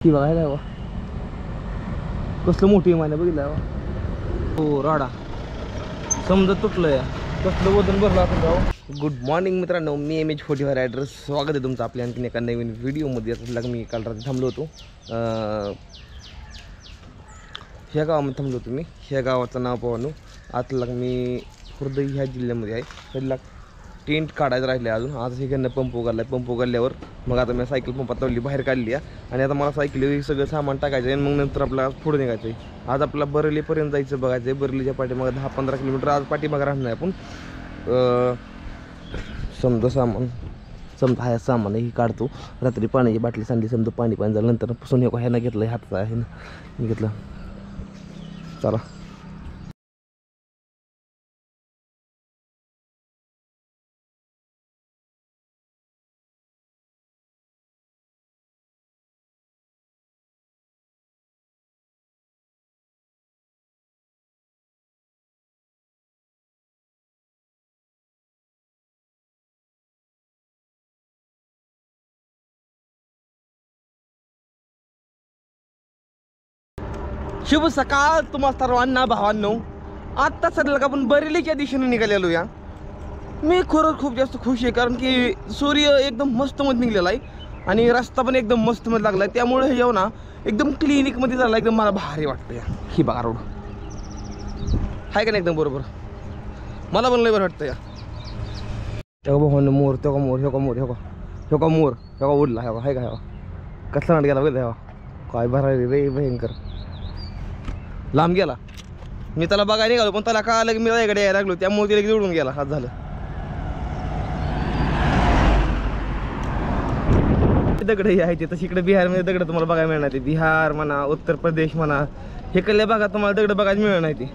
ती बघायला बा कसलं मोठी इमान बघितलं बा. हो राडा समजा तुटलं कसलं वजन भरलं आपण जाऊ. गुड मॉर्निंग मित्रांनो, मी MH45 रायडर. स्वागत आहे तुमचं आपल्या आणखीन एका नवीन व्हिडिओमध्ये. असं मी काल रात्री थांबलो होतो, ह्या गावामध्ये थांबलो होतो मी. ह्या गावाचं नाव पाहून आतला मी खुर्द ह्या जिल्ह्यामध्ये आहे. पहिला टेंट काढायचं राहिले अजून. आज इकडनं पंप उघडला आहे. पंप उघडल्यावर मग आता मी सायकल पंपात लावली, बाहेर काढली आहे आणि आता मला सायकलीवर सगळं सामान टाकायचं आहे. मग नंतर आपल्याला पुढे निघायचं आहे. आज आपल्याला बरेलीपर्यंत जायचं बघायचं आहे. बरेलीच्या पाठीमागं 10-15 किलोमीटर आज पाठीमागं राहणार आहे आपण. समजा समजा ह्या सामानही काढतो. रात्री पाण्याची बाटली सांडली, समजा पाणी झालं. नंतर पुसून हे ह्यानं घेतलं, हातचा आहे ना मी घेतलं. चला शुभ सकाळ तुम्हा सर्वांना भावांनो. आत्ता सध्या का आपण बरेलीच्या दिशेने निघालेलो या. मी खरंच खूप जास्त खुश आहे, कारण की सूर्य एकदम मस्त मध्ये निघलेला आहे आणि रस्ता पण एकदम मस्त मध्ये लागला आहे. त्यामुळे हे जेवण एकदम क्लिनिकमध्ये झाला, एकदम मला भारी वाटतं या. ही बघा रोड आहे का नाही एकदम बरोबर, मला पण लय बरं वाटतं या. तेव्हा भावांनो मोर, तेव्हा मोर, हे का मोर, हे का मोर, हे का उडला, हे का हे का कसला नाट गेला बघ. तेव्हा काय भरायला रे भयंकर लांब गेला. मी त्याला बघायला निघालो पण त्याला कळालं की मी इकडे यायला लागलो, त्यामुळे तिला उडून गेला. हात झालं. दगड हे आहे तशी इकडे बिहारमध्ये दगड तुम्हाला बघायला मिळणार ते. बिहार म्हणा, उत्तर प्रदेश म्हणा, हे कल्ल्या भागात तुम्हाला दगड बघायला मिळणार नाही. ती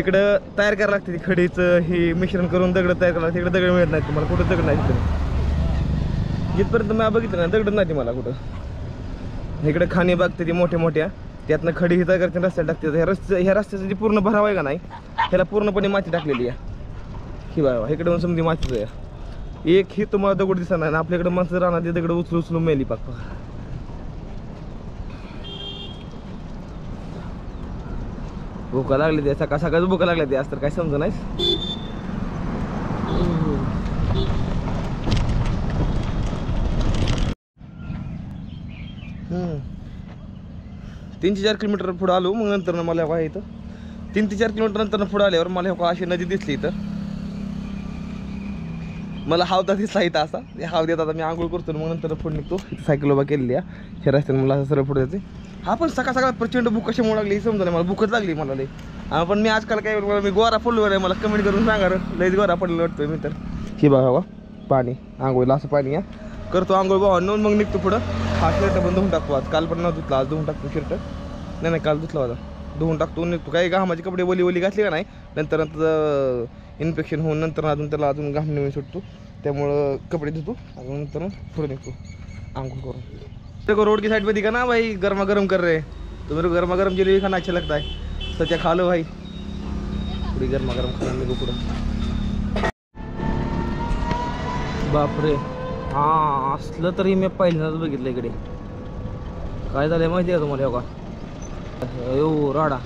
इकडं तयार करायला लागते, ती खडीचं हे मिश्रण करून दगड तयार करायला लागते. इकडे दगड मिळत नाही तुम्हाला, कुठं दगड नाही तिकडे. जिथपर्यंत मी बघितलं ना दगड नाही मला कुठं. इकडे खाणी बघते ती मोठ्या मोठ्या, त्यातनं खडी ही तयार करते, रस्त्याला टाकते. ह्या रस्त्याचं जी पूर्ण भराव आहे का नाही, ह्याला पूर्णपणे माती टाकलेली आहे. ही बघा इकडे पण समजी मातीच आहे. एक ही तुम्हाला दगड दिसणार नाही. आपल्याकडे माणसं राहणार ते दगड उचलून मेली पाक. भूका लागली ते सकाळ सकाळ भूका लागल्या ते आज तर काय समज नाही. 3-4 किलोमीटर पुढे आलो. मग नंतर मला काय इथं 3-4 किलोमीटर नंतर पुढे आल्यावर मला अशी नदी दिसली. इथं मला हावदा दिसला इथं असा. या हावद्यात आता मी आंघोळ करतो, मग नंतर पुढे निघतो. सायकल उभा केलेली आहे ह्या रस्त्याने, मला सरळ पुढे जाते. हा पण सकाळ सकाळ प्रचंड भूक कशामुळे लागली हे समजा नाही मला. भूकच लागली मला लई. पण मी आजकाल काय मी गोरा पडलो आहे, मला कमेंट करून सांगा लईच गोरा पडलेलं वाटतोय मी तर. ही बघा पाणी आंघोळीला असं पाणी या करतो आंघोळ भावांनो, मग निघतो पुढं. हा शर्ट पण धुवून टाकतो आज. काल पण नव्हतं धुतला, आज धुवून टाकतो शर्ट. नाही काल धुतला होता, धुवून टाकतो निघतो. काही घामाचे कपडे ओली घातली का नाही, नंतर इन्फेक्शन होऊन नंतर अजून त्याला अजून घाम नवीन सुटतो. त्यामुळं कपडे धुतो आणि नंतर पुढे निघतो आंघोळ करून. देखो रोड की साइड पे दिखा ना भाई, गर्मा गर्म कर रहे तो मेरे को गर्मा गर्म जलेबी खाना अच्छा लगता है. सच्चा खा लो भाई, पूरी गर्मा गर्म खाना मेरे को पुढं. बापरे, हा असलं तरी मी पहिल्यांदाच बघितलं इकडे. काय झालंय माहिती आहे का तुम्हाला? हो का यो राडा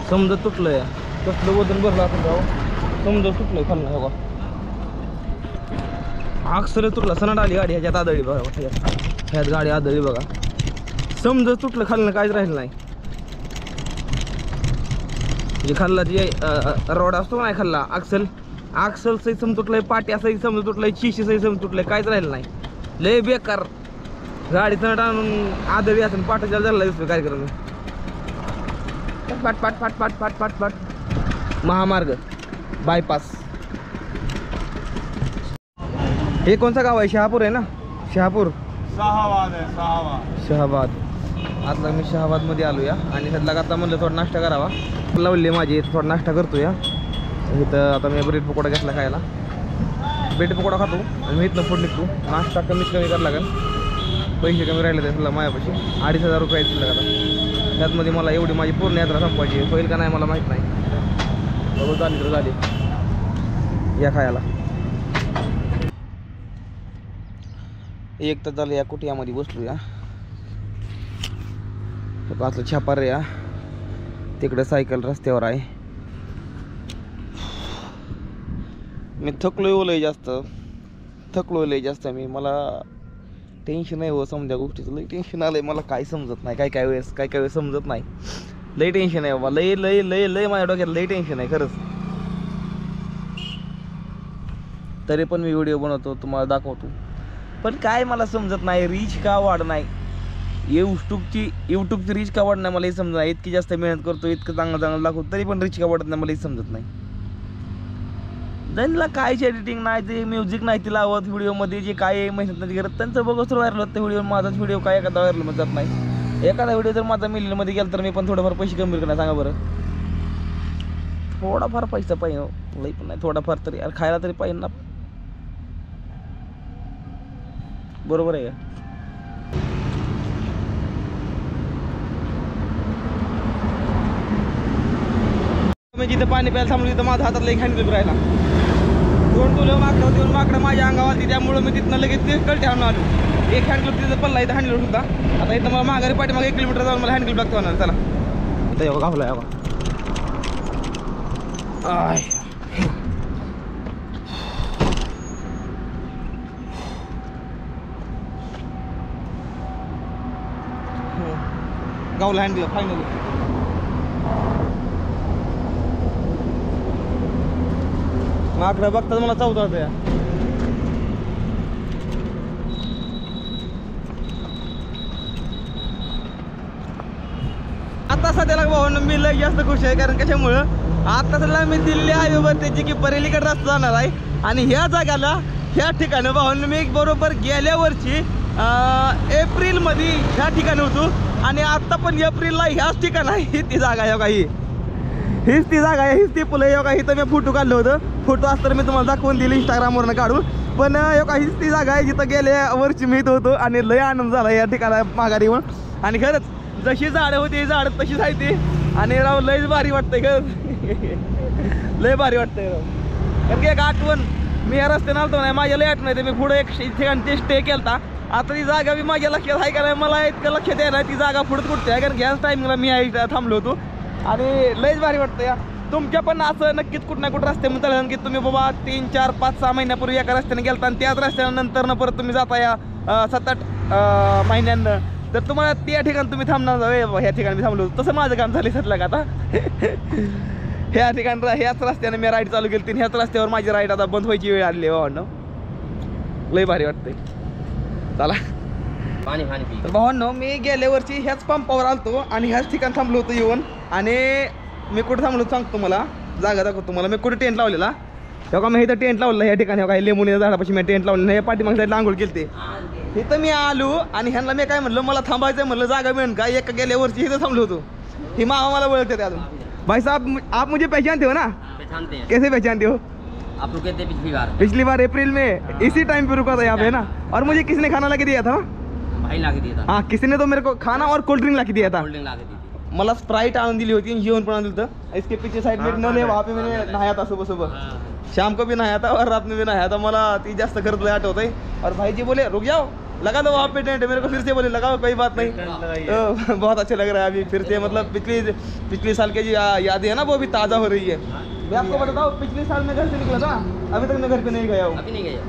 समजा तुटलं या. कसलं वजन भरलं आपण जाऊ, समजा तुटलंय खाल्लं. हो का अक्षर तुटला. सनाट आली गाडी ह्याच्यात आदळली बघा, ह्यात गाडी आदळली बघा. समजा तुटलं खाल्लं, काहीच राहिलं नाही. जे खाल्ला जे रोड असतो नाही खाल्ला, अक्सल सही सम तुटलंय, पाट्या सही समजा तुटलंय, चिशी सही सम तुटलंय, काहीच राहिलं नाही. लय बेकार गाडी सनाट आणून आदळी असेल पाटाच्या झाला दिसतो कार्यक्रम. पाट पाट पाट पाट पाट पाट पाट महामार्ग बायपास. हे कोणचं गाव आहे? शहापूर आहे ना? शहापूर शहाबाद आहे. शहाबाद. आता मी शहाबाद मध्ये आलो या आणि सध्या आता म्हणलं थोडा नाश्ता करावा. लावली माझी इथं थोडा नाश्ता करतो या. इथं आता मी ब्रेड पकोडा घेतला खायला. ब्रेड पकोडा खातो आणि मी इथनं पुढे निघतो. नाश्ता कमीत कमी करायला लागेल. पैसे कमी राहिले त्याला मायापाशी 2,500 रुपये आहेत आता. त्यातमध्ये मला एवढी माझी पूर्ण यात्रा संपवायची. होईल का नाही मला माहीत नाही. बघू झाली तर झाली या खायला. एक तर झालं या कुटियामध्ये बसलो या. असलं छापार या तिकडे सायकल रस्त्यावर आहे. मी थकलोय लय जास्त मी. मला टेन्शन आहे हो समजा गोष्टीचं. लई टेन्शन आलंय मला. काय समजत नाही. काय वेळेस समजत नाही. लई टेन्शन आहे बाबा. लय माझ्या डोक्यात लई टेन्शन आहे खरंच. तरी पण मी व्हिडिओ बनवतो, तुम्हाला दाखवतो. पण काय मला समजत नाही, रीच का वाढ नाही. यूट्यूबची रीच का वाढ नाही मला हे समजत नाही. इतकी जास्त मेहनत करतो, इतकं चांगलं दाखवतो, तरी पण रीच का वाढत नाही मला हे समजत नाही. ज्यांना कायची एडिटिंग नाही, ते म्युझिक नाही ती लावत व्हिडिओमध्ये, जे काय मेहनत नाही करत, त्यांचं बघत व्हायरल होतं व्हिडिओ. माझाच व्हिडिओ काय एखादा व्हायरलमध्ये जात नाही. एखादा व्हिडिओ जर माझा मिलियनमध्ये गेला तर मी पण थोडंफार पैसे कमी करणार. सांगा बरं. थोडाफार पैसा पाहिजे, लई पण नाही, थोडाफार तरी यार खायला तरी पाहिजे ना. बरोबर आहे का? मी जिथं पाणी प्यायला थांबलो तिथं माझ्या हातातला एक हँडग्लोव्ह राहिला. 2 किलो माकडं देऊन माकडं माझ्या अंगावर आली. त्यामुळे मी तिथनं लगेच ते कल ठेवून आलो. एक हँडग्लोव्ह तिथं पडला, इथं हँडग्लोव्ह सुद्धा. आता इथं मला माघारी पाठीमागे 1 किलोमीटर जाऊन मला हँडग्लोव्ह लागतो होणार. चला इथं एवढा गावला यावा. गावला हँडग्लोव्ह फायनली. माकडं बघतात मला चौथा होतं. आता सध्याला भावानं मी लय जास्त खुश आहे. कारण कशामुळं आता सध्या मी दिल्ली हायवेवर त्याची की बरेलीकडे रस्ता जाणार आहे. आणि ह्या जागाला ह्या ठिकाणी भावानं मी बरोबर गेल्या वर्षी एप्रिलमध्ये ह्या ठिकाणी होतो. आणि आत्ता पण एप्रिलला ह्याच ठिकाण आहे. हीच ती जागा आहे काही. हीच ती जागा आहे, हीच ती पुलं आहे. इथं मी फोटो काढलं होतं. फोटो असतं मी तुम्हाला दाखवून दिले इंस्टाग्रामवरनं काढून. पण हीच ती जागा आहे जिथं गेल्या वर्षी मी इथं होतो. आणि लय आनंद झाला या ठिकाणा माघारी येऊन. आणि खरंच जशी झाडं होती झाडं तशीच आहे ती. आणि राव लयच भारी वाटतंय खरंच. लय भारी वाटतंय राव. कारण की एक आठवण मी या रस्त्याने आलतो नाही, माझ्या लय आठवण येते. मी पुढे एक ठिकाणी ते स्टे केलता. आता ती जागा मी माझ्या लक्षात आहे का नाही मला इतकं लक्षात यायला ती जागा पुढे कुठते आहे. कारण की ह्याच टायमिंगला मी थांबलो होतो. आणि लयच भारी वाटतं या. तुमच्या पण असं नक्कीच कुठं ना कुठं रस्त्यामध्ये तळण की तुम्ही बाबा 3, 4, 5, 6 महिन्यापूर्वी एका रस्त्याने गेलता आणि त्याच रस्त्यानंतर परत तुम्ही जाता या 7, 8 महिन्यांना. तर तुम्हाला त्या ठिकाणी तुम्ही थांबणार ह्या ठिकाणी मी थांबलो. तसं माझं काम झालं सटलं का आता. ह्या ठिकाणी ह्याच रस्त्याने मी राईड चालू केली. ह्याच रस्त्यावर माझी राईड आता बंद व्हायची वेळ आली आहे भावांनो. लय भारी वाटतंय. चला पाणी तर भावांनो मी गेल्या वर्षी ह्याच पंपावर आलतो आणि ह्याच ठिकाणी थांबलो होतो येऊन. आणि मी कुठं थांबलो सांगतो तुम्हाला, जागा दाखवतो तुम्हाला. मी कुठे टेंट लावलेला तेव्हा मी इथं टेंट लावलेला ह्या ठिकाणी. काही लेमोनीच्या झाडापाशी मी टेंट लावलेलं. हे पाठीमाग साईडला आंघोळ केली. इथं मी आलो आणि ह्यांना मी काय म्हणलं मला थांबायचं म्हणलं जागा मिळेल का. एक गेल्या वर्षी इथं थांबलो होतो. ही मामा मला ओळखते ते अजून. भाई साहब आप मुझे पहचानते हो ना? पहचानते हैं. कैसे पहचानते हो? आप रुके थे पिछली बार अप्रैल में इसी टाइम पे रुका था यहाँ पे ना. और मुझे किसने खाना ला के दिया था? भाई ला के दिया था. हाँ किसी ने तो मेरे को खाना और कोल्ड ड्रिंक ला के दिया था. कोल्ड ड्रिंक ला के दी थी. मला स्प्राइट आणून दिली होती आणि जेवण पण आणून दिलं होतं. इसके पीछे साइड में नल है, वहाँ पे मैंने नहाया था सुबह सुबह. शाम को भी नहाया था और रात में भी नहाया था. मला ती जास्त खर्च लय आठवत आहे. और भाई जी बोले रुक जाओ लगा दो वहाँ पे टेंट. मेरे को फिर से बोले लगाओ कोई बात नहीं. तो बहुत अच्छा लग रहा है अभी फिर से. मतलब पिछले साल की यादें है ना वो भी ताज़ा हो रही है. मैं आपको बताता हूँ पिछले साल मैं घर से निकला था, अभी तक मैं घर पे नहीं गया हूँ. अभी नहीं गए?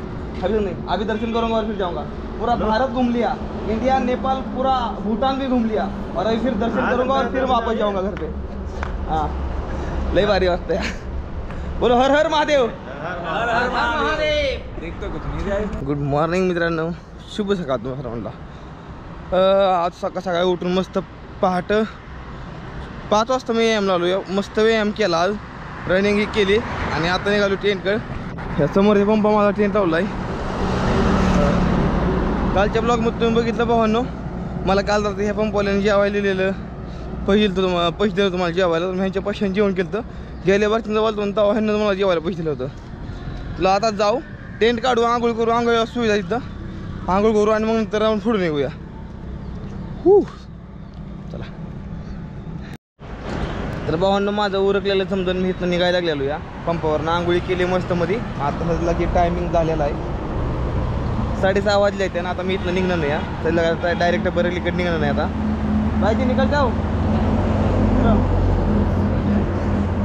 अभी नहीं. अभी दर्शन करूँगा और फिर जाऊँगा. पूरा भारत घूम लिया, इंडिया, नेपाल, पूरा भूटान भी घूम लिया. और अभी फिर दर्शन करूँगा और फिर वापस जाऊँगा घर पे. हाँ लय भारी वाटतं है. बोलो हर हर महादेव. गुड मॉर्निंग मित्रांनो, शुभ सकाळ तुम्हाला सर्वांना. आज सकाळी उठून मस्त पहाट 5 वाजता मी व्यायाम लावलो. मस्त व्यायाम केला आज, रनिंग केली आणि आता निघालो टेंटकडे. ह्या समोरच्या पंपा माझा टेंट लावला आहे. कालच्या ब्लॉगमध्ये तुम्ही बघितलं भावांनो, मला काल रात्री ह्या पंपवाल्याने जेवायला लिहिलेलं पैसे दिलं तुम्हाला जेवायला. मी ह्यांच्या पैशाने जेवण केलं होतं. गेल्या वर्षीचं बोलतो तेव्हा ह्यांना मला जेवायला पैसे दिलं होतं. तुला आता जाऊ टेंट काढू, आंघोळ करू, आंघोळ सुविधा तिथं आंघोळ करू आणि मग नंतर आपण पुढे निघूया. चला तर भावांनो माझं उरकलेलं समजून मी इथनं निघायला लागलेलो या पंपावरनं. आंघोळी केली मस्त मध्ये. आता सध्या की टायमिंग झालेला आहे 6:30 वाजले आहेत. आणि आता मी इथनं निघणार नाही या. तर डायरेक्ट बरेलीकडे निघणार नाही आता. भाई जी निकल जाओ.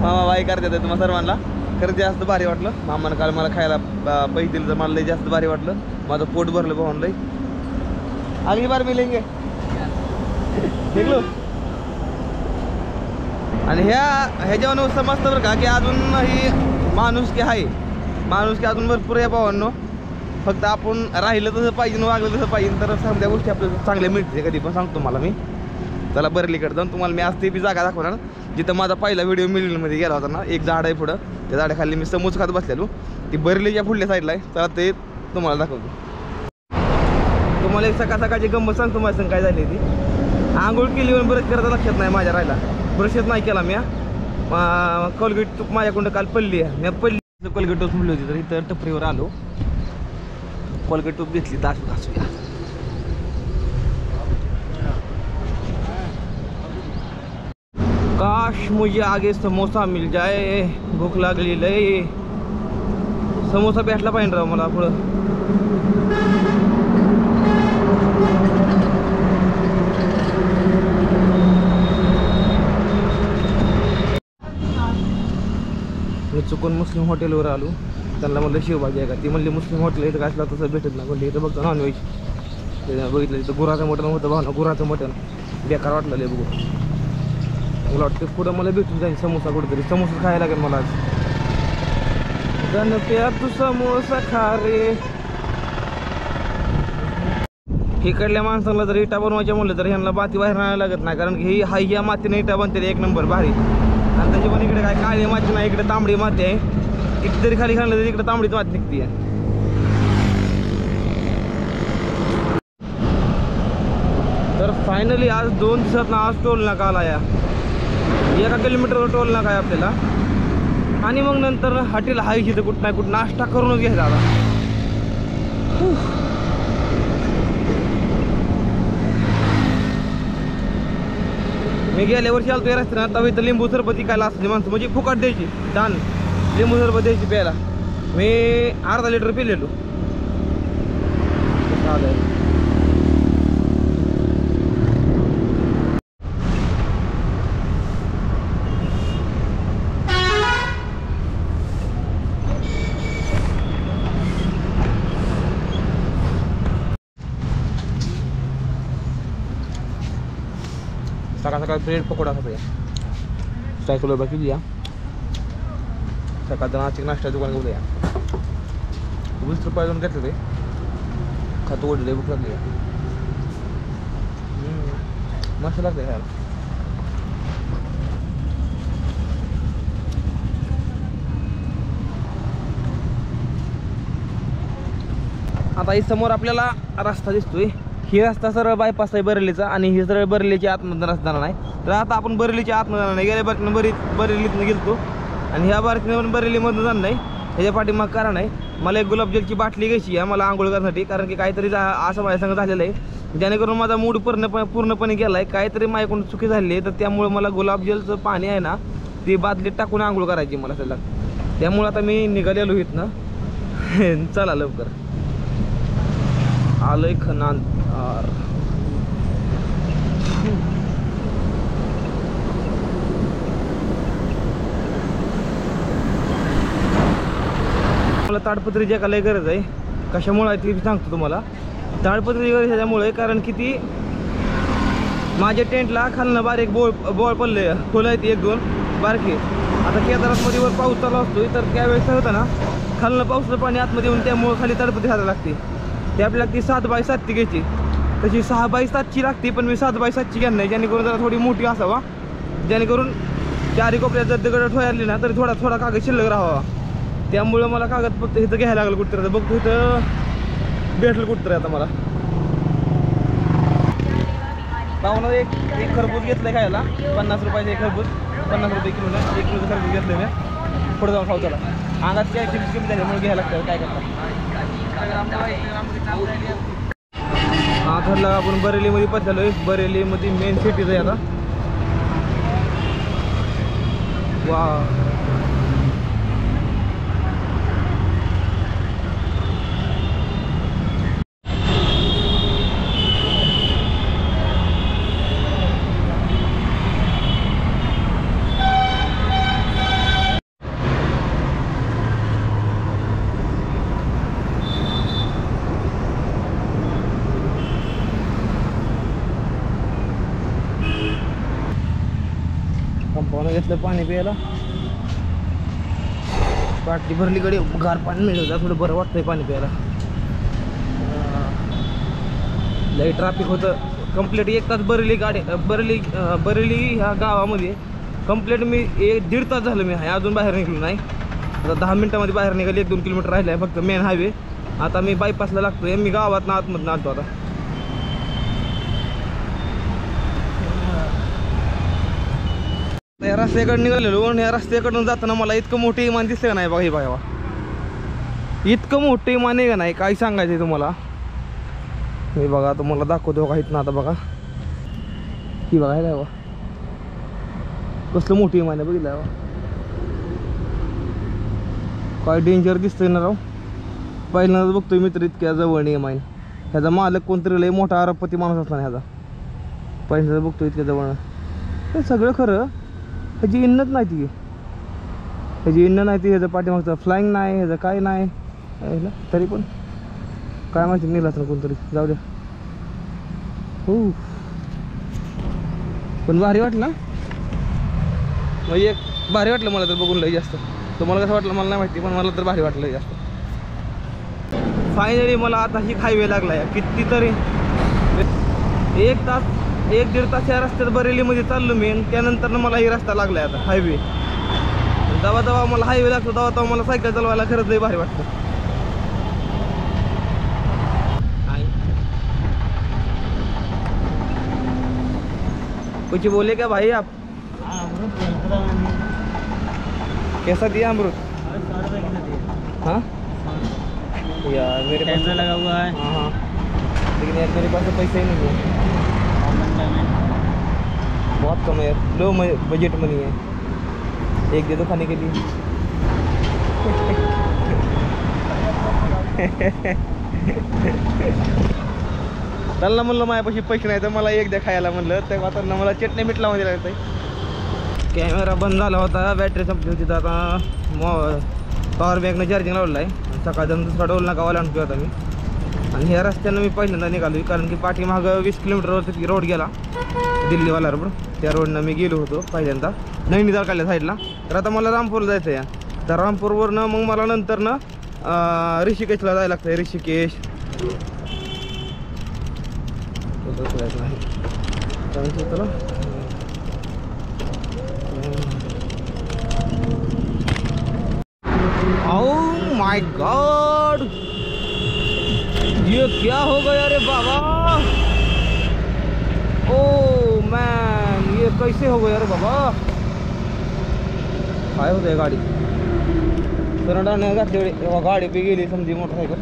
मामा बाई करते ते तुम्हाला सर्वांना. खरं जास्त भारी वाटलं. मामानं काल मला खायला पैसे दिले तर मला लय जास्त भारी वाटलं. माझं पोट भरलं भाऊन लय. अगली बार मिलेंगे निघलो. आणि ह्याच्यावर समजतं बरं का की अजूनही माणुसकी आहे. माणुसकी अजून भरपूर आहे भावांनो. फक्त आपण राहिलं तसं पाहिजे, वागलं तसं पाहिजे तर समजा गोष्टी आपल्याला चांगल्या मिळते. कधी पण सांगतो मला मी. चला बरलीकडे जाऊन तुम्हाला मी आज ते बी जागा दाखवणार जिथं माझा पहिला व्हिडिओ मिलियनमध्ये गेला होता ना. एक झाड आहे पुढं, त्या झाडाखाली मी समोसा खात बसलेलो. ती बरलीच्या पुढल्या साईडला आहे. चला ते तुम्हाला दाखवतो. तुम्हाला एक सकाळ सकाळची गंमत सांगतो माझ्या संग काय झाली ती. आंघोळ केली म्हणून बरंच करता लक्षात नाही माझ्या राहिला. ब्रशच नाही केला मी. कोलगेट तूप माझ्याकडून काल पडली आहे. मी पडली कोलगेट टूप म्हणली होती तर इथं टपरीवर आलो. कोलगेट टूप घेतली तासू घासूया. काश मुझे आगे समोसा मिल जाए. भूक लागली लय. समोसा भेटला पाहिजे राव मला पुढं. मी चुकून मुस्लिम हॉटेलवर आलो. त्यांना म्हणलं शिवभाजी आहे का. ती म्हणली मुस्लिम हॉटेल इथं काय असला तसं भेटत नाही. म्हणली इथं बघतो नॉनव्हेज. बघितलं इथं गुराचं मटण होतं भावना. गुराचं मटण बेकार वाटलं लय बघू. मला वाटतं पुढं मला भेटून जाईल समोसा कुठेतरी. समोसा खायला लागेल मला आज. गणप्या तू समोसा खा रे. इकडल्या माणसाला जर इटा बनवायच्या म्हणलं तर ह्यांना माती बाहेर आणायला लागत नाही. कारण की ही ह्या मातीने इटा बनते एक नंबर भारी. आणि त्याची पण इकडे काय काळी माती नाही, इकडे तांबडी माती आहे. किती तरी खाली खाल्लं तरी इकडे तांबडीच माती निघते. तर फायनली आज 2 दिवसात ना आज टोल नाका आला. या 1 किलोमीटरवर टोल नाका आहे आपल्याला. आणि मग नंतर हॉटेल हायची तर कुठं नाही कुठं नाश्ता करूनच घ्यायचा आता. मी गेल्या वर्षी आलो या रस्त्यानं. तेव्हा इथं लिंबू सरबत विकायला असते माणसं. म्हणजे फुकट द्यायची. छान लिंबू सरबत द्यायची प्यायला. मी अर्धा लिटर पिलेलो. सकाळ सकाळ ब्रेड पकोडा खातो या. सायकल बाकी या. सकाळचा नाशिक नाश्ता दुकान घेऊ या. 20 रुपये जाऊन घेतलं ते खातो. ओढले भूक लागली. मस्त लागते खायला. आता ही समोर आपल्याला रस्ता दिसतोय. ही रस्ता सरळ बायपास आहे बरेलीचा. आणि ही सरळ बरेलीच्या आतमध्ये रस्ता नाही. तर आता आपण बरेलीच्या आतमध्ये जाणार नाही. गेल्या बारकीनं बरेलीतनं गेलतो आणि ह्या बारकीनं पण बरेलीमधून जाणार नाही. ह्याच्या पाठीमाग कारण आहे. मला एक गुलाबजलची बाटली घ्यायची आहे मला आंघोळ करण्यासाठी. कारण की काहीतरी असं माझ्या संग झालेलं आहे जेणेकरून माझा मूड पूर्णपणे गेला आहे. काहीतरी माझ्याकडून चुकी झाली आहे. तर त्यामुळे मला गुलाबजलचं पाणी आहे ना ती बादलीत टाकून आंघोळ करायची मला त्याला. त्यामुळे आता मी निघालेलो इथनं. चला लवकर आलोय खनान. मला ताडपत्रीची एका लय गरज आहे. कशामुळे आहे ते सांगतो तुम्हाला. ताडपत्री गरज ह्याच्यामुळे कारण की ती माझ्या टेंटला खालनं बारीक बोळ पडले. फुलं आहेत 1-2 बारकी. आता केदारामध्ये वर पाऊस चालू असतोय तर त्यावेळेस होतं ना खालनं पावसाचं पाणी आतमध्ये येऊन त्यामुळे खाली ताडपत्री घालायला लागते. ते आपल्याला ती 7x7 ची घ्यायची. तशी 6x7 ची लागते पण मी 7x7 ची घेणार नाही. जेणेकरून जरा थोडी मोठी असावा. जेणेकरून चारी कोपऱ्यात जर दगड ठोयारली ना तरी थोडा कागद शिल्लक राहावा. त्यामुळं मला कागद फक्त इथं घ्यायला लागलं कुठतरी. बघतो इथं भेटलं कुठतरी आता मला. पाहुणा एक खरबूज घेतलं खायला 50 रुपयाचं. एक खरबूज 50 रुपये किलोला. 1 किलोचं खरबूज घेतलं मी. पुढे जाऊन खाऊ त्याला. अंगात काय चिप्स कमी झाल्यामुळे घ्यायला लागतं. काय करतात हा ठरलं आपण बरेलीमध्ये पोहोचलोय. बरेलीमध्ये मेन सिटीज आहे आता. वा पंपावनं घेतलं पाणी प्यायला. बाटली भरली कडे गार पाणी मिळलं थोडं बरं वाटतंय पाणी प्यायला. लई ट्रॅफिक होतं कंप्लीट 1 तास बरेली गाडी बरेली ह्या गावामध्ये कंप्लीट मी 1-1.5 तास झालं मी आहे अजून बाहेर निघलो नाही. आता 10 मिनिटामध्ये बाहेर निघाले. 1-2 किलोमीटर राहिले आहे फक्त मेन हायवे. आता मी बायपासला लागतोय. मी गावात आतमधून आलतो आता. या रस्त्याकडे निघालेलो आणि या रस्त्याकडून जाताना मला इतकं मोठं इमान दिसलं का नाही बघा. हे बघा इतकं मोठं इमान आहे का नाही काय सांगायचं तुम्हाला. हे बघा तुम्हाला दाखवतो का इथनं आता बघा. ही बघा हे बघा कसलं मोठी इमान आहे बघितलं बघा. काय डेंजर दिसतंय ना राव. पहिल्यांदाच बघतोय मित्र इतक्या जवळ इमान. ह्याचा मालक कोणतरी लय मोठा अरबपती माणूस असला ह्याचा. पहिल्यांदाच बघतोय इतक्या जवळ. हे सगळं खरं ह्याची इन्नत नाही ती. ह्याची इन्न नाही ती. ह्याचं पाठीमागचं फ्लाईंग नाही ह्याचं काय नाही तरी पण काय माहिती नेलं असं कोणतरी. जाऊ द्या. हो पण भारी वाटलं म्हणजे भारी वाटलं मला तर बघून लय जास्त. तुम्हाला कसं वाटलं मला नाही माहिती पण मला तर भारी वाटलं जास्त. फायनली मला आता ही हायवे लागला आहे. कितीतरी 1-1.5 तास या रस्त्यात बरेलीमध्ये चाललो मी. त्यानंतर मला ही रस्ता लागला आहे आता हायवे. जेव्हा जेव्हा मला हायवे लागतो तेव्हा तेव्हा मला सायकल चालवायला खरंच लय भारी वाटतं. कुछ बोले क्या भाई आप? कैसा दिया अमरूद? हाँ यार मेरे पास लगा हुआ है. हाँ हाँ लेकिन यार मेरे पास तो पैसे ही नहीं है. बहुत कम है यार. लो बजट मनी है. एक दे दो खाने के लिए. त्यांना म्हणलं माझ्यापाशी पैसे नाही तर मला एक द्या खायला म्हणलं. तेव्हा त्यांना मला चटणी मीठ लावून दिलं लागतं. कॅमेरा बंद झाला होता. बॅटरी संपली होती. तर आता पॉवर बँकनं चार्जिंग लावलेलं आहे. सकाळचा दुसरा टोल नाकावाला आणतो आता मी. आणि ह्या रस्त्यानं मी पहिल्यांदा निघालो कारण की पाठीमागं 20 किलोमीटरवरती रोड गेला दिल्लीवाला रोड. त्या रोडनं मी गेलो होतो पहिल्यांदा नैनिताल काढल्या साईडला. तर आता मला रामपूरला जायचं आहे. तर रामपूरवरनं मग मला नंतरनं ऋषिकेशला जायला लागतं आहे. ऋषिकेश ओह माय गॉड ये क्या हो गया रे बाबा. ओ मैन ये कैसे हो गया रे बाबा. काय होतंय गाडी करंटाने घातली तेव्हा गाडी पे गेली समजी मोटरसायकल.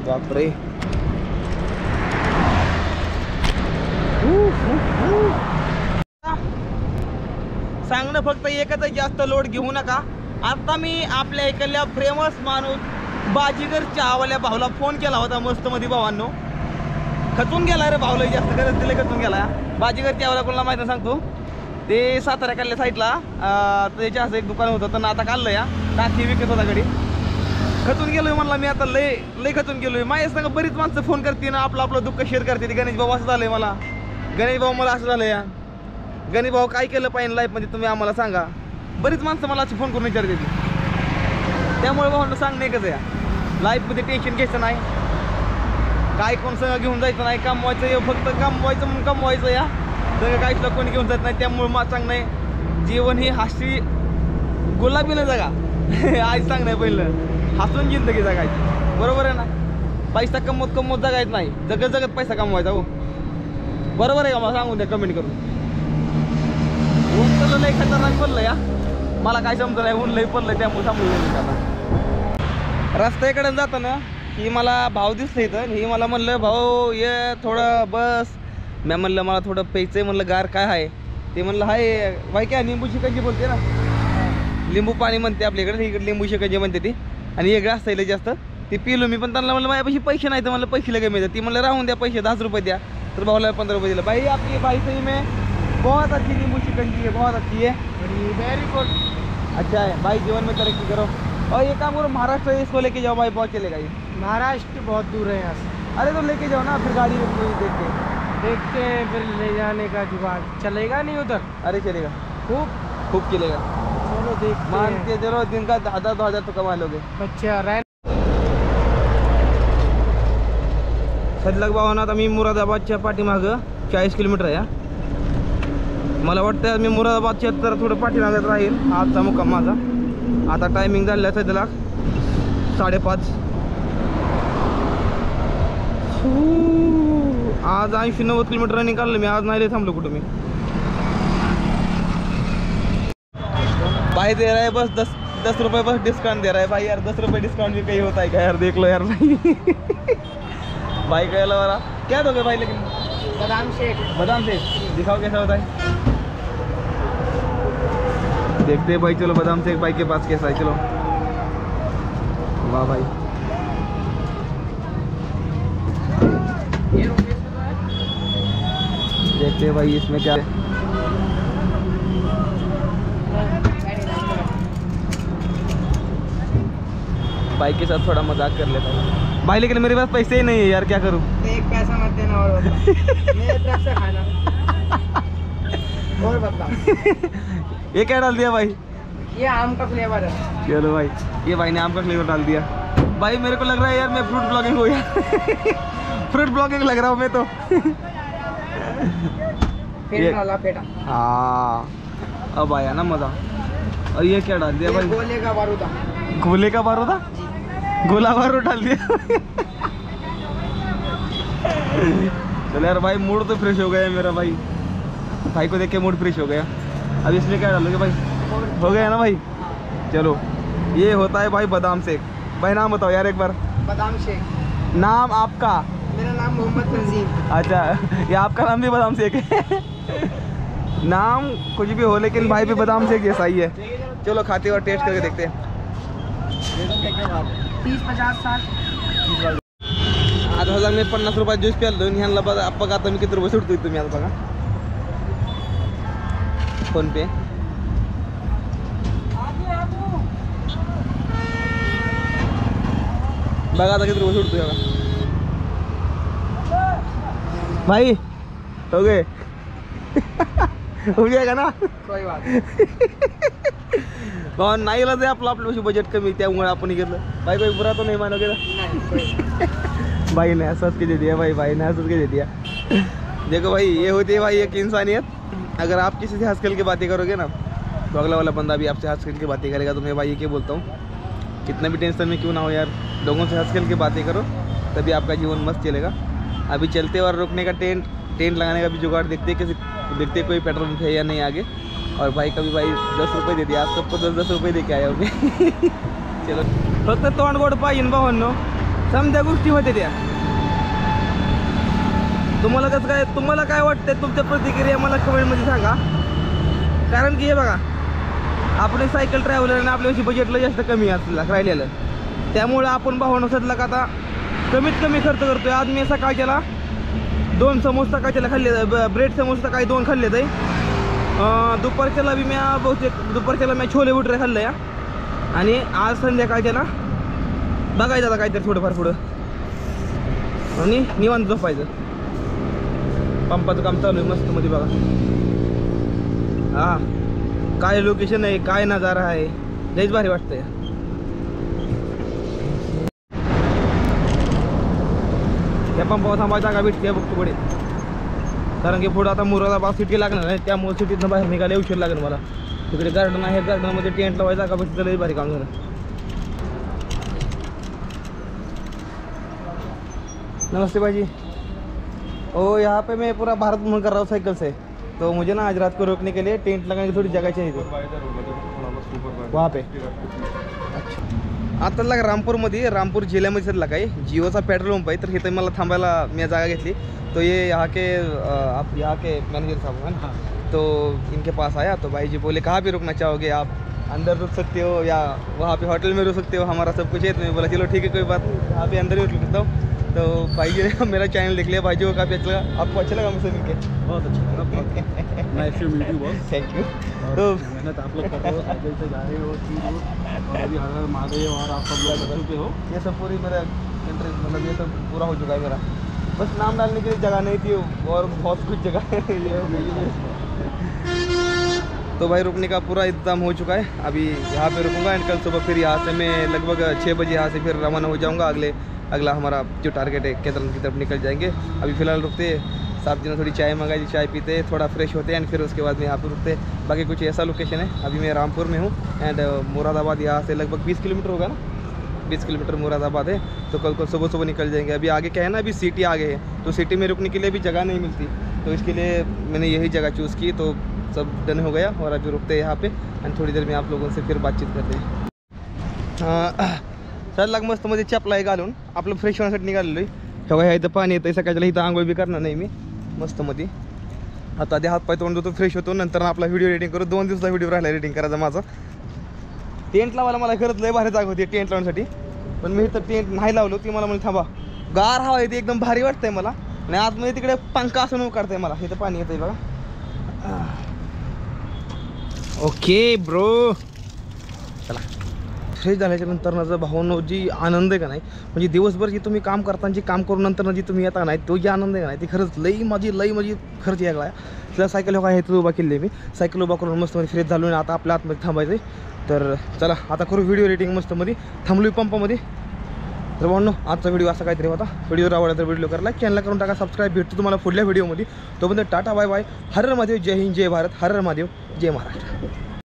बापरे. सांगणं फक्त एकच आहे जास्त लोड घेऊ नका. आता मी आपल्या इकडल्या फेमस माणूस बाजीगर चहावाल्या भाऊला फोन केला होता मस्त मध्ये. भावांनो खचून गेला रे भाऊला जास्त गरज दिले खचून गेला. बाजीगर चहावाला कोणाला माहिती सांगतो ते साताऱ्याकडल्या साईडला त्याच्या असं एक दुकान होतं तर आता काढलं या टाकी विकत होता घडी. खचून गेलोय म्हणला मी आता लय लय खचून गेलोय. माझ्या सांगा बरीच माणसं फोन करते ना आपलं दुःख शेअर करते. गणेश भाऊ असं झालंय मला. गणेश भाऊ मला असं झालं या. गणेश भाऊ काय केलं पाहिजे लाईफमध्ये तुम्ही आम्हाला सांगा. बरीच माणसं मला अशी फोन करून विचारते ती. त्यामुळे भाऊंना सांगणं एकच या लाईफमध्ये टेन्शन घ्यायचं नाही. काय कोण सगळं घेऊन जायचं नाही. कमवायचं फक्त कमवायचं म्हणून कमवायचं या. सगळं काहीच कोणी घेऊन जात नाही. त्यामुळे मला सांगणं आहे जीवन ही हाशी गुलाबीनं जगा. आज सांगणं आहे पहिलं हसून जिंदगी जगायची. बरोबर आहे ना. पैसा कमवत जगायचं नाही. जगत जगत पैसा कमवायचा. हो बरोबर आहे का मला सांगून द्या कमेंट करून. ऊन तर लय खतरनाक पडलं या. मला काय समजलं नाही ऊन लय पडलं त्यामुळे थांबलं. रस्त्याकडे जाताना ही मला भाऊ दिसलं इथं. ही मला म्हणलं भाऊ ये थोडं बस. मी म्हणलं मला थोडं प्यायचं आहे म्हणलं गार काय आहे ते म्हणलं हाय बाई काय लिंबू शिकंजी बोलते ना. लिंबू पाणी म्हणते आपल्याकडे. इकडे लिंबू शिकंजी म्हणते ती. आणि वेगळं असतं जास्त ती पिलो मी. पण त्यांना म्हणलं माझ्यापाशी पैसे नाही तर म्हणलं पैसे लगे मिळतात. ती म्हणलं राहून द्या पैसे 10 रुपये द्या. तर भाऊला 15 रुपये दिलं. भाई आपकी भाई सही में बहुत अच्छी नींबू शिकंजी है. बहुत अच्छी है. Very good. अच्छा है भाई जीवन में तरक्की करो. और ये काम करो महाराष्ट्र इसको लेके जाओ भाई बहुत चलेगा ये. महाराष्ट्र बहुत दूर है यहाँ से. अरे तो लेके जाओ ना फिर गाड़ी देख के. देखते हैं फिर ले जाने का जुगाड़ चलेगा नहीं उधर। अरे चलेगा, खूब खूप चलेगा। चलो देखते मान हैं। के चलो दिन का 1000-2000 तो कमा लोगे। बच्चे रह सदलग भावनात आम्ही मुरादाबादच्या पाठीमागं 40 किलोमीटर आहे. मला वाटतं मी मुरादाबादच्या तर थोडं पाठीमागत राहील आजचा मुक्काम माझा. आता टायमिंग झालेला आहे सध्याला 5:30. आज 80-90 किलोमीटर रनिंग काढलं मी. आज नाही थांबलो कुठं मी. भाई दे रहा है बस 10 रुपये बस डिस्काउंट दे रहा है भाई यार. 10 रुपये डिस्काउंट भी कहीं होता है क्या यार? देख लो यार भाई. भाई का वाला क्या दोगे भाई? लेकिन बादाम शेक। बादाम शेक दिखाओ कैसा होता है. देखते हैं भाई. चलो बादाम शेक भाई के पास कैसा है. चलो वाह भाई. देखते हैं भाई इसमें क्या है. भाई के साथ थोड़ा मजाक कर लेता हूँ भाई. लेकिन मेरे पास पैसे ही नहीं है यार, क्या करूँ. एक पैसा मत देना और मेरे तरफ से खाना और बताओ। ये क्या डाल दिया भाई? ये आम का फ्लेवर है। चलो भाई, ये भाई ने आम का फ्लेवर डाल दिया. भाई मेरे को लग रहा है यार मैं फ्रूट ब्लॉगिंग हो यार. फ्रूट ब्लॉगिंग लग रहा हूँ मैं तो. पेड़ा वाला पेड़ा। हाँ अब आया ना मजा. और ये क्या डाल दिया ये भाई? गोले का बारूदा। गोले का बारूदा? गोला बारूद डाल दिया. चलो यार भाई, मूड तो फ्रेश हो गया है मेरा भाई. भाई को देख के मूड फ्रेश हो गया. अब इसमें क्या डालोगे भाई? हो गया ना भाई. चलो ये होता है भाई बादाम शेक. भाई नाम बताओ यार एक बार. बादाम शेक। नाम आपका? मेरा नाम मोहम्मद तंजीम। अच्छा, ये आपका नाम भी बादाम शेक है. नाम कुछ भी हो लेकिन भाई भी बादाम शेक जैसा ही है. चलो खाते और टेस्ट करके देखते हैं. 30, 50, 60। आता हजार मी 50 रुपये ज्यूस प्यालो. ह्यांना बघा बघा आता मी किती रुपये सुटतोय तुम्ही आता बघा. फोन पे. बघा आता किती रुपये सुटतोय बघा. भाई हो गए. हो जाएगा ना. कोई बात नहीं। भाऊ नाही इलाज आहे आपलं. आपल्यापाशी बजेट कमी त्यामुळे आपण घेतलं. भाई कोई बुरा तो नहीं मानोगे ना? नहीं, कोई भाई ने हंस के दे दिया. भाई ने हंस के दे दिया. देखो भाई, ये होती है भाई एक इंसानियत. अगर आप किसी से हंस खेल के बातें करोगे ना तो अगला वाला बंदा भी आपसे हंस खेल के बातें करेगा. तो मैं भाई ये क्या बोलता हूँ, कितना भी टेंशन में क्यों ना हो यार, लोगों से हंस खेल के बातें करो, तभी आपका जीवन मस्त चलेगा. अभी चलते और रुकने का टेंट लगाने का भी जुगाड़ देखते कोई पेट्रोल पंप है या नहीं आगे. और भाई कभी भाई 10 रुपये दे दिया. आज सबको 10-10 रुपये दे के आया होगे. चलो फक्त तोंड गोड पाहिजे भावांनो. समजा गोष्टी होते त्या. तुम्हाला कसं काय, तुम्हाला काय वाटतंय, तुमच्या प्रतिक्रिया मला कमेंटमध्ये सांगा. कारण की हे बघा, आपण सायकल ट्रॅव्हलर आणि आपल्याशी बजेटला जास्त कमी असलं राहिलेलं, त्यामुळं आपण भावांनो सदला का आता कमीत कमी खर्च करतोय. आज मी सकाळच्याला 2 समोसे सकाळच्याला खाल्ले, ब्रेड समोसे सकाळी 2 खाल्ले ते. दुपारच्याला बी मी बहुतेक दुपारच्याला मी छोले भटुरे खाल्लं या. आणि आज संध्याकाळच्याला बघायचं आता काहीतरी थोडंफार पुढं आणि निवांत झोपायचं. पंपाचं काम चालू आहे मस्त मध्ये बघा. हा काय लोकेशन आहे, काय नजारा आहे, लयच भारी वाटतंय. त्या पंपावर थांबायची जागा भेटते बघतो पुढे. कारण की पुढं आता मुरादाबाद सिटी लागणार आहे, त्यामुळे सिटीतनं बाहेर निघायला उशीर लागेल मला. तिकडे गार्डन आहे, गार्डनमध्ये टेंट लावायची जागा भेटते, लय भारी काम झालं. नमस्ते भाई जी. ओ यहाँ पे मैं पूरा भारत भ्रमण कर रहा हूँ साइकिल से, तो मुझे ना आज रात को रोकने के लिए टेंट लगाने की थोड़ी जगह चाहिए थी वहाँ पे. अच्छा, आता लाग रामपूरमध्ये, रामपूर जिल्ह्यामध्ये सर लागाय जिओचा पेट्रोल पंप आहे. तर इथे मला थांबायला मी जागा घेतली. तो ये यहाँ के आप यहाँ के मैनेजर साहब हैं ना, तो इनके पास आया. तो भाई जी बोले कहाँ पे रुकना चाहोगे आप, अंदर रुक सकते हो या वहाँ पे होटल में रुक सकते हो, हमारा सब कुछ है. तो मैं बोला चलो ठीक है कोई बात नहीं, यहाँ पे अंदर ही रुक लेता हूँ. तो भाई जी ने मेरा चैनल देख लिया. भाई जी को काफ़ी अच्छा लगा. आपको अच्छा लगा मुझसे मिलके? बहुत अच्छा लगा. Nice to meet you boss. Thank you. तो मेहनत आप लोग कर रहे हो, साइकिल से जा रहे हो, और अभी हर महादेव और आप सब लोग पे हो. ये सब पूरी मेरा इंटरेस्ट, मतलब ये सब पूरा हो चुका है मेरा. बस नाम डालने के लिए जगह नहीं थी और बहुत कुछ जगह है। तो भाई रुकने का पूरा इंतजाम हो चुका है, अभी यहाँ पे रुकूंगा एंड कल सुबह फिर यहाँ से मैं लगभग 6 बजे यहाँ से फिर रवाना हो जाऊँगा। अगला हमारा जो टारगेट है केदारनाथ की तरफ निकल जाएंगे। अभी फ़िलहाल रुकते, साथ दिनों थोड़ी चाय मंगाई थी, चाय पीते, थोड़ा फ्रेश होते हैं एंड फिर उसके बाद में यहाँ पर रुकते। बाकी कुछ ऐसा लोकेशन है, अभी मैं रामपुर में हूँ एंड मुरादाबाद यहाँ से लगभग 20 किलोमीटर होगा ना, 20 किलोमीटर मुरादाबाद है। तो कल को सुबह सुबह निकल जाएंगे। अभी आगे क्या है ना, अभी सिटी आगे है, तो सिटी में रुकने के लिए भी जगह नहीं मिलती, तो इसके लिए मैंने यही जगह चूज़ की। तो सब डन हो गया और अभी रुकते हैं यहाँ पे एंड थोड़ी देर में आप लोगों से फिर बातचीत करते हैं। चल लाग मस्त मध्ये चपला घालून आपलं फ्रेश होण्यासाठी निघालेलो आहे। तेव्हा इथं पाणी येतं, सकाळच्याला इथं आंघोळ बी करणार नाही मी मस्त मध्ये। आता आधी हातपाय तोंड धुतो, फ्रेश होतो, नंतर आपला व्हिडिओ एडिटिंग करू। 2 दिवसाचा व्हिडिओ राहिला एडिटिंग करायचा माझा। टेंट लावायला मला खरंच लय भारी जागा होती टेंट लावण्यासाठी, पण मी इथं टेंट नाही लावलो। ती मला म्हणजे थांबा, गार हवा येते, एकदम भारी वाटतंय मला आणि आतमध्ये तिकडे पंखा असून काढतंय मला। इथं पाणी येतंय बघा। ओके ब्रो, चला फ्रेश झाल्याच्या नंतर ना जर भावनो जी आनंद आहे का नाही, म्हणजे दिवसभर जी तुम्ही काम करताना जी काम करून नंतर जी तुम्ही येता नाही, तो जी आनंद आहे का नाही, ती खरंच लई माझी खरंच यायला आहे। तिला सायकल काय आहे उभा केली मी, सायकल उभा करून मस्त मध्ये फ्रेश झालो आणि आता आपल्या आतमध्ये थांबायचं आहे। तर चला आता करू व्हिडिओ एडिटिंग मस्त मध्ये, थांबलो पंपामध्ये। तर म्हणून आजचा व्हिडिओ असा काहीतरी होता। व्हिडिओ आवडला तर व्हिडिओ करा लाईक, चॅनलला करून टाका सबस्क्राईब। भेटतो तुम्हाला पुढल्या व्हिडिओमध्ये, तोपर्यंत टाटा बाय बाय, हर हर महादेव, जय हिंद, जय भारत, हर हर महादेव, जय महाराष्ट्र।